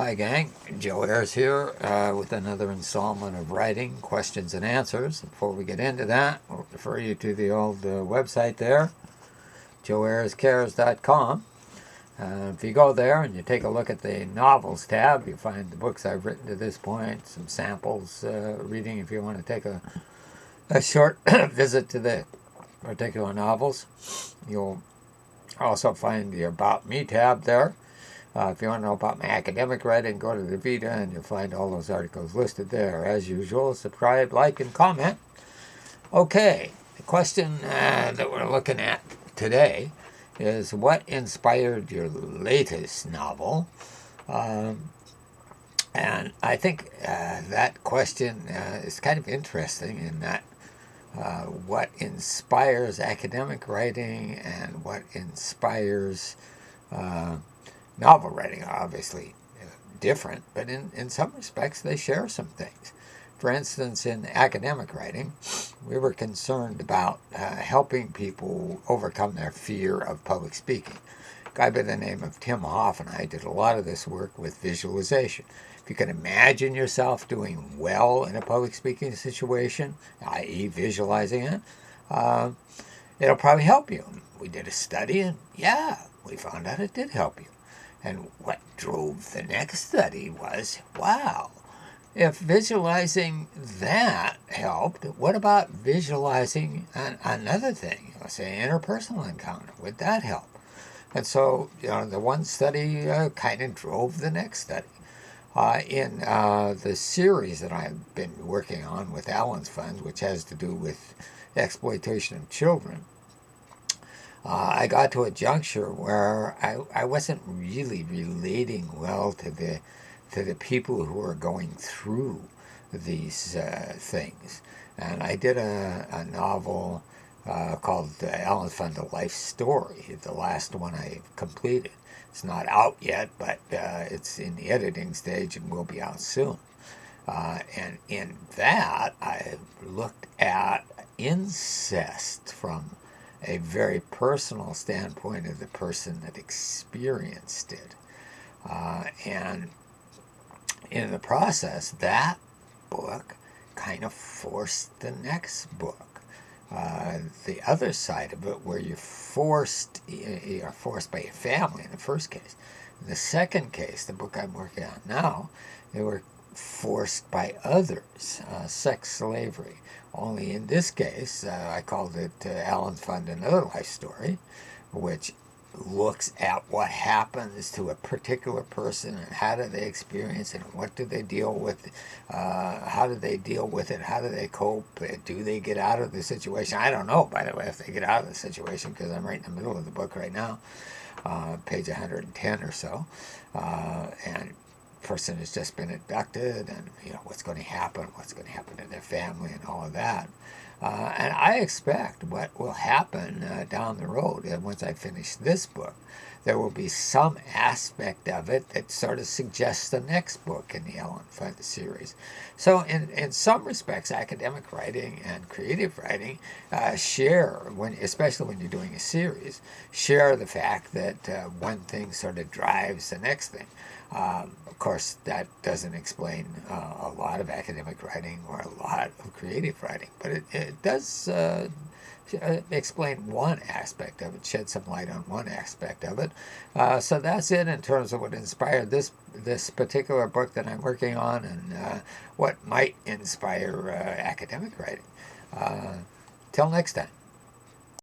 Hi gang, Joe Ayers here with another installment of Writing Questions and Answers. Before we get into that, I'll refer you to the old website there, joeayerscares.com. If you go there and you take a look at the novels tab, you find the books I've written to this point, some samples reading if you want to take a short visit to the particular novels. You'll also find the About Me tab there. If you want to know about my academic writing, go to the Vita and you'll find all those articles listed there. As usual, subscribe, like, and comment. Okay, the question that we're looking at today is what inspired your latest novel? And I think that question is kind of interesting in that what inspires academic writing and what inspires novel writing are obviously different, but in some respects they share some things. For instance, in academic writing, we were concerned about helping people overcome their fear of public speaking. A guy by the name of Tim Hoff and I did a lot of this work with visualization. If you can imagine yourself doing well in a public speaking situation, i.e. visualizing it, it'll probably help you. We did a study and we found out it did help you. And what drove the next study was, wow, if visualizing that helped, what about visualizing another thing, let's say an interpersonal encounter? Would that help? And so, the one study kind of drove the next study. In the series that I've been working on with Allen's Fund, which has to do with exploitation of children, I got to a juncture where I wasn't really relating well to the people who were going through these things. And I did a novel called Allen's Fund: A Life Story, the last one I completed. It's not out yet, but it's in the editing stage and will be out soon. And in that, I looked at incest from a very personal standpoint of the person that experienced it. And in the process, that book kind of forced the next book. The other side of it, where you're forced by your family in the first case. In the second case, the book I'm working on now, they were forced by others, sex slavery. Only in this case, I called it Allen's Fund: Another Life Story, which looks at what happens to a particular person and how do they experience it and what do they deal with, how do they deal with it, how do they cope, do they get out of the situation? I don't know, by the way, if they get out of the situation, because I'm right in the middle of the book right now, page 110 or so, and person has just been abducted and what's going to happen to their family and all of that. And I expect what will happen down the road, and once I finish this book, there will be some aspect of it that sort of suggests the next book in the Allen Fund series. So in some respects, academic writing and creative writing share, especially when you're doing a series, share the fact that one thing sort of drives the next thing. Of course, that doesn't explain a lot of academic writing or a lot of creative writing, but it does explain one aspect of it, shed some light on one aspect of it. So that's it in terms of what inspired this particular book that I'm working on and what might inspire academic writing. Till next time.